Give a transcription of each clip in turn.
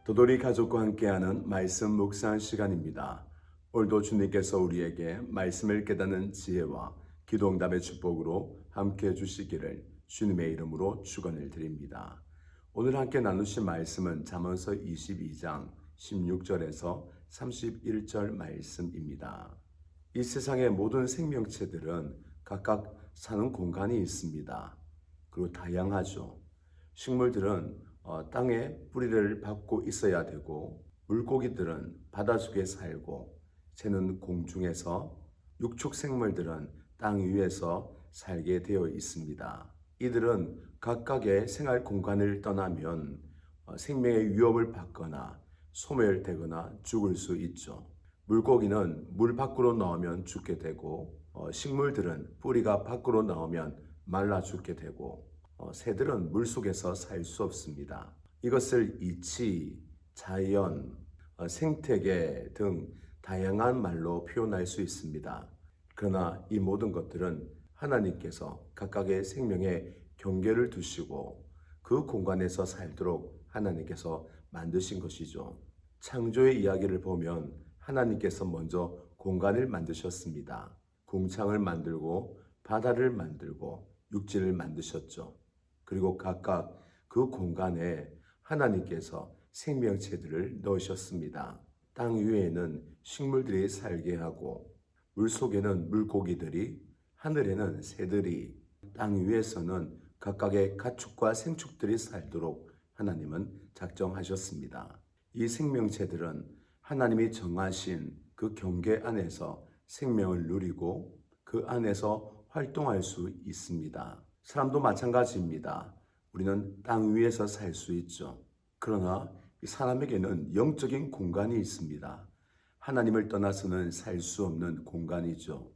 도돌이 가족과 함께하는 말씀 묵상 시간입니다. 오늘도 주님께서 우리에게 말씀을 깨닫는 지혜와 기도응답의 축복으로 함께해 주시기를 주님의 이름으로 축원을 드립니다. 오늘 함께 나누신 말씀은 잠언서 22장 16절에서 31절 말씀입니다. 이 세상의 모든 생명체들은 각각 사는 공간이 있습니다. 그리고 다양하죠. 식물들은 땅에 뿌리를 박고 있어야 되고, 물고기들은 바닷속에 살고, 새는 공중에서, 육축 생물들은 땅 위에서 살게 되어 있습니다. 이들은 각각의 생활 공간을 떠나면 생명의 위협을 받거나 소멸되거나 죽을 수 있죠. 물고기는 물 밖으로 나오면 죽게 되고, 식물들은 뿌리가 밖으로 나오면 말라 죽게 되고, 새들은 물속에서 살 수 없습니다. 이것을 이치, 자연, 생태계 등 다양한 말로 표현할 수 있습니다. 그러나 이 모든 것들은 하나님께서 각각의 생명에 경계를 두시고 그 공간에서 살도록 하나님께서 만드신 것이죠. 창조의 이야기를 보면 하나님께서 먼저 공간을 만드셨습니다. 궁창을 만들고 바다를 만들고 육지를 만드셨죠. 그리고 각각 그 공간에 하나님께서 생명체들을 넣으셨습니다. 땅 위에는 식물들이 살게 하고, 물속에는 물고기들이, 하늘에는 새들이, 땅 위에서는 각각의 가축과 생축들이 살도록 하나님은 작정하셨습니다. 이 생명체들은 하나님이 정하신 그 경계 안에서 생명을 누리고 그 안에서 활동할 수 있습니다. 사람도 마찬가지입니다. 우리는 땅 위에서 살 수 있죠. 그러나 사람에게는 영적인 공간이 있습니다. 하나님을 떠나서는 살 수 없는 공간이죠.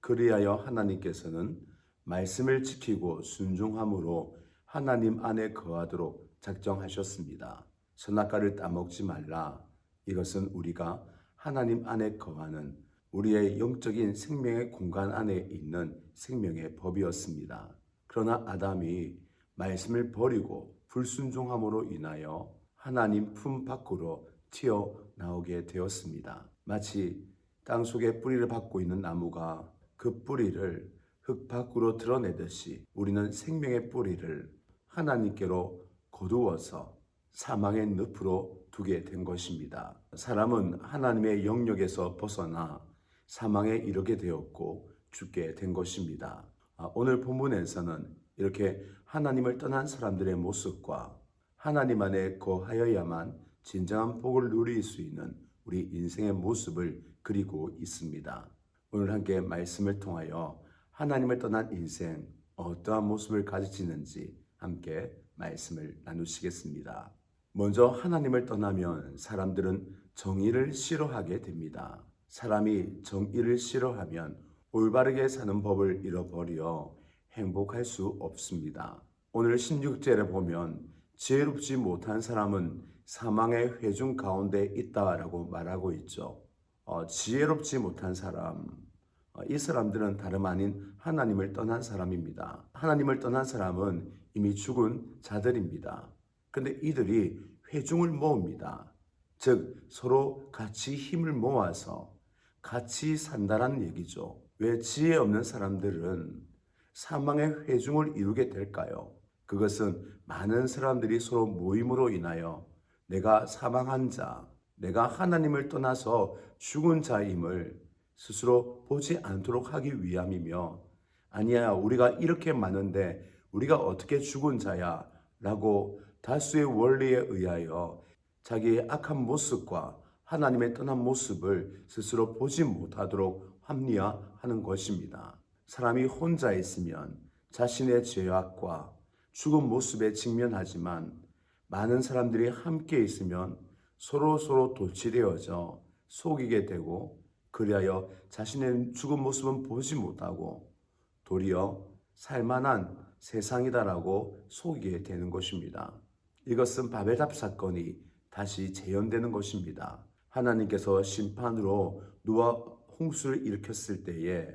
그리하여 하나님께서는 말씀을 지키고 순종함으로 하나님 안에 거하도록 작정하셨습니다. 선악과를 따먹지 말라. 이것은 우리가 하나님 안에 거하는 우리의 영적인 생명의 공간 안에 있는 생명의 법이었습니다. 그러나 아담이 말씀을 버리고 불순종함으로 인하여 하나님 품 밖으로 튀어나오게 되었습니다. 마치 땅속에 뿌리를 받고 있는 나무가 그 뿌리를 흙 밖으로 드러내듯이 우리는 생명의 뿌리를 하나님께로 거두어서 사망의 늪으로 두게 된 것입니다. 사람은 하나님의 영역에서 벗어나 사망에 이르게 되었고 죽게 된 것입니다. 오늘 본문에서는 이렇게 하나님을 떠난 사람들의 모습과 하나님 안에 거하여야만 진정한 복을 누릴 수 있는 우리 인생의 모습을 그리고 있습니다. 오늘 함께 말씀을 통하여 하나님을 떠난 인생 어떠한 모습을 가지치는지 함께 말씀을 나누시겠습니다. 먼저 하나님을 떠나면 사람들은 정의를 싫어하게 됩니다. 사람이 정의를 싫어하면 올바르게 사는 법을 잃어버려 행복할 수 없습니다. 오늘 16절에 보면 지혜롭지 못한 사람은 사망의 회중 가운데 있다라고 말하고 있죠. 지혜롭지 못한 사람, 이 사람들은 다름 아닌 하나님을 떠난 사람입니다. 하나님을 떠난 사람은 이미 죽은 자들입니다. 그런데 이들이 회중을 모읍니다. 즉 서로 같이 힘을 모아서 같이 산다는 얘기죠. 왜 지혜 없는 사람들은 사망의 회중을 이루게 될까요? 그것은 많은 사람들이 서로 모임으로 인하여 내가 사망한 자, 내가 하나님을 떠나서 죽은 자임을 스스로 보지 않도록 하기 위함이며, 아니야 우리가 이렇게 많은데 우리가 어떻게 죽은 자야 라고 다수의 원리에 의하여 자기의 악한 모습과 하나님의 떠난 모습을 스스로 보지 못하도록 합리화하는 것입니다. 사람이 혼자 있으면 자신의 죄악과 죽은 모습에 직면하지만 많은 사람들이 함께 있으면 서로 도취되어져 속이게 되고 그리하여 자신의 죽은 모습은 보지 못하고 도리어 살만한 세상이다라고 속이게 되는 것입니다. 이것은 바벨탑 사건이 다시 재현되는 것입니다. 하나님께서 심판으로 노아 홍수를 일으켰을 때에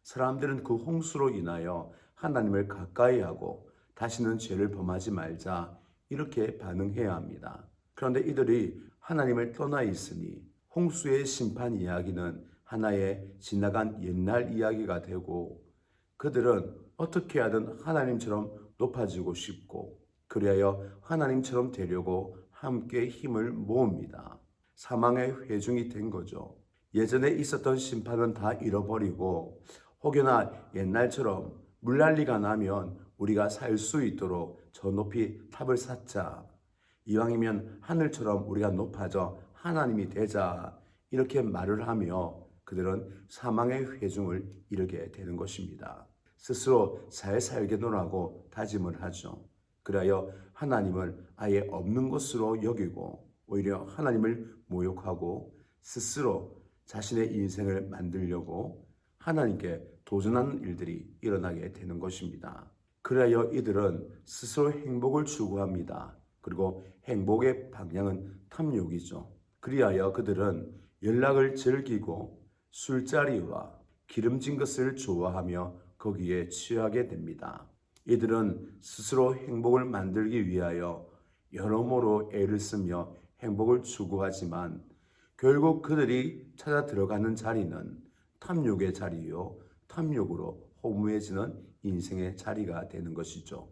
사람들은 그 홍수로 인하여 하나님을 가까이 하고 다시는 죄를 범하지 말자 이렇게 반응해야 합니다. 그런데 이들이 하나님을 떠나 있으니 홍수의 심판 이야기는 하나의 지나간 옛날 이야기가 되고, 그들은 어떻게 하든 하나님처럼 높아지고 싶고 그리하여 하나님처럼 되려고 함께 힘을 모읍니다. 사망의 회중이 된 거죠. 예전에 있었던 심판은 다 잃어버리고 혹여나 옛날처럼 물난리가 나면 우리가 살 수 있도록 저 높이 탑을 쌓자. 이왕이면 하늘처럼 우리가 높아져 하나님이 되자. 이렇게 말을 하며 그들은 사망의 회중을 이루게 되는 것입니다. 스스로 잘 살겠노라고 다짐을 하죠. 그리하여 하나님을 아예 없는 것으로 여기고 오히려 하나님을 모욕하고 스스로 자신의 인생을 만들려고 하나님께 도전하는 일들이 일어나게 되는 것입니다. 그리하여 이들은 스스로 행복을 추구합니다. 그리고 행복의 방향은 탐욕이죠. 그리하여 그들은 연락을 즐기고 술자리와 기름진 것을 좋아하며 거기에 취하게 됩니다. 이들은 스스로 행복을 만들기 위하여 여러모로 애를 쓰며 행복을 추구하지만 결국 그들이 찾아 들어가는 자리는 탐욕의 자리요, 탐욕으로 허무해지는 인생의 자리가 되는 것이죠.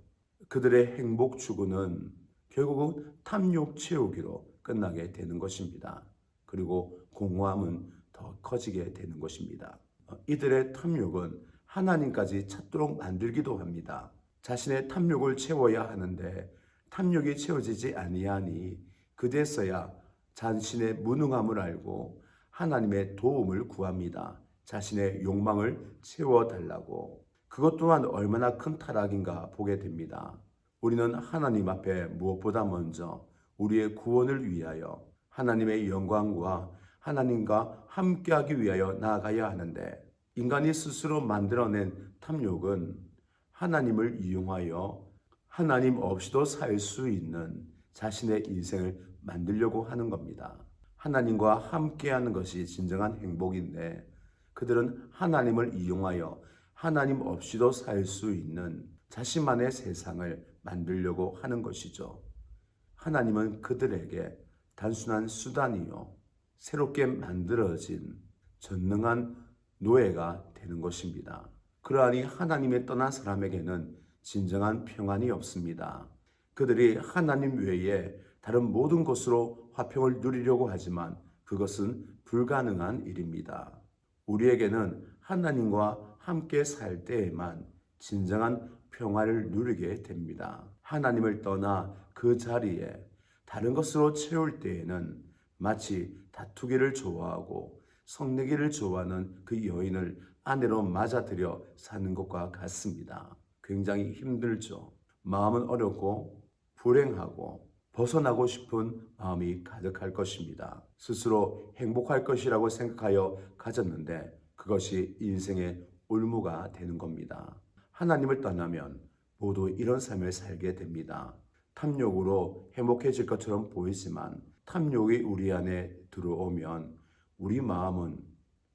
그들의 행복 추구는 결국은 탐욕 채우기로 끝나게 되는 것입니다. 그리고 공허함은 더 커지게 되는 것입니다. 이들의 탐욕은 하나님까지 찾도록 만들기도 합니다. 자신의 탐욕을 채워야 하는데 탐욕이 채워지지 아니하니 그제서야 자신의 무능함을 알고 하나님의 도움을 구합니다. 자신의 욕망을 채워달라고. 그것 또한 얼마나 큰 타락인가 보게 됩니다. 우리는 하나님 앞에 무엇보다 먼저 우리의 구원을 위하여 하나님의 영광과 하나님과 함께하기 위하여 나아가야 하는데 인간이 스스로 만들어낸 탐욕은 하나님을 이용하여 하나님 없이도 살 수 있는 자신의 인생을 만들려고 하는 겁니다. 하나님과 함께하는 것이 진정한 행복인데 그들은 하나님을 이용하여 하나님 없이도 살 수 있는 자신만의 세상을 만들려고 하는 것이죠. 하나님은 그들에게 단순한 수단이요, 새롭게 만들어진 전능한 노예가 되는 것입니다. 그러하니 하나님에 떠난 사람에게는 진정한 평안이 없습니다. 그들이 하나님 외에 다른 모든 것으로 화평을 누리려고 하지만 그것은 불가능한 일입니다. 우리에게는 하나님과 함께 살 때에만 진정한 평화를 누리게 됩니다. 하나님을 떠나 그 자리에 다른 것으로 채울 때에는 마치 다투기를 좋아하고 성내기를 좋아하는 그 여인을 아내로 맞아들여 사는 것과 같습니다. 굉장히 힘들죠. 마음은 어렵고 불행하고 벗어나고 싶은 마음이 가득할 것입니다. 스스로 행복할 것이라고 생각하여 가졌는데 그것이 인생의 올무가 되는 겁니다. 하나님을 떠나면 모두 이런 삶을 살게 됩니다. 탐욕으로 행복해질 것처럼 보이지만 탐욕이 우리 안에 들어오면 우리 마음은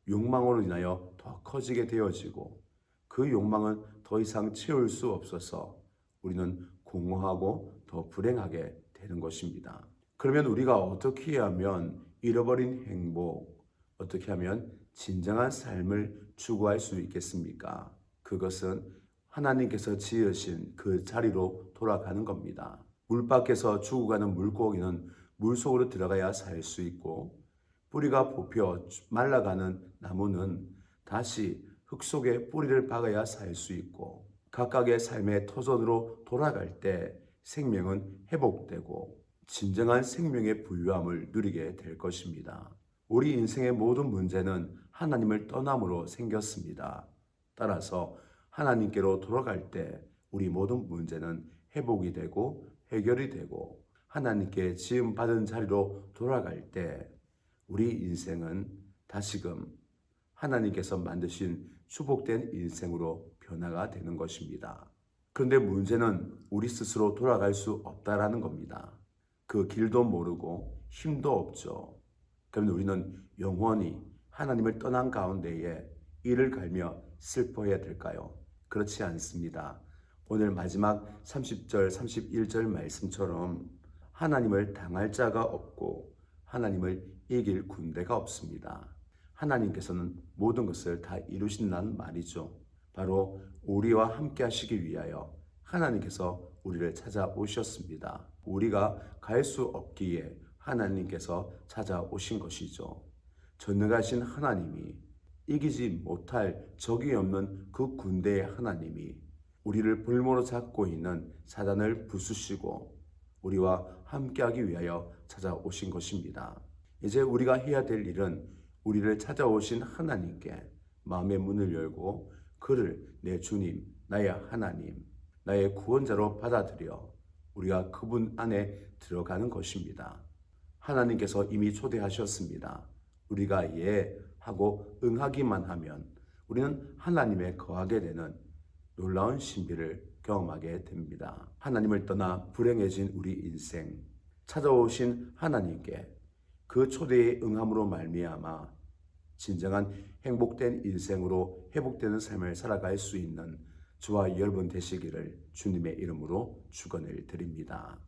욕망으로 인하여 더 커지게 되어지고 그 욕망은 더 이상 채울 수 없어서 우리는 공허하고 더 불행하게 되는 것입니다. 그러면 우리가 어떻게 하면 잃어버린 행복, 어떻게 하면 진정한 삶을 추구할 수 있겠습니까? 그것은 하나님께서 지으신 그 자리로 돌아가는 겁니다. 물 밖에서 죽어가는 물고기는 물속으로 들어가야 살 수 있고 뿌리가 뽑혀 말라가는 나무는 다시 흙 속에 뿌리를 박아야 살 수 있고 각각의 삶의 터전으로 돌아갈 때 생명은 회복되고 진정한 생명의 부유함을 누리게 될 것입니다. 우리 인생의 모든 문제는 하나님을 떠남으로 생겼습니다. 따라서 하나님께로 돌아갈 때 우리 모든 문제는 회복이 되고 해결이 되고 하나님께 지음받은 자리로 돌아갈 때 우리 인생은 다시금 하나님께서 만드신 축복된 인생으로 변화가 되는 것입니다. 그런데 문제는 우리 스스로 돌아갈 수 없다라는 겁니다. 그 길도 모르고 힘도 없죠. 그러면 우리는 영원히 하나님을 떠난 가운데에 이를 갈며 슬퍼해야 될까요? 그렇지 않습니다. 오늘 마지막 30절, 31절 말씀처럼 하나님을 당할 자가 없고 하나님을 이길 군대가 없습니다. 하나님께서는 모든 것을 다 이루신다는 말이죠. 바로 우리와 함께 하시기 위하여 하나님께서 우리를 찾아오셨습니다. 우리가 갈 수 없기에 하나님께서 찾아오신 것이죠. 전능하신 하나님이, 이기지 못할 적이 없는 그 군대의 하나님이 우리를 볼모로 잡고 있는 사단을 부수시고 우리와 함께하기 위하여 찾아오신 것입니다. 이제 우리가 해야 될 일은 우리를 찾아오신 하나님께 마음의 문을 열고 그를 내 주님, 나의 하나님, 나의 구원자로 받아들여 우리가 그분 안에 들어가는 것입니다. 하나님께서 이미 초대하셨습니다. 우리가 예 하고 응하기만 하면 우리는 하나님에 거하게 되는 놀라운 신비를 경험하게 됩니다. 하나님을 떠나 불행해진 우리 인생, 찾아오신 하나님께 그 초대에 응함으로 말미암아 진정한 행복된 인생으로 회복되는 삶을 살아갈 수 있는 저와 여러분 되시기를 주님의 이름으로 축원을 드립니다.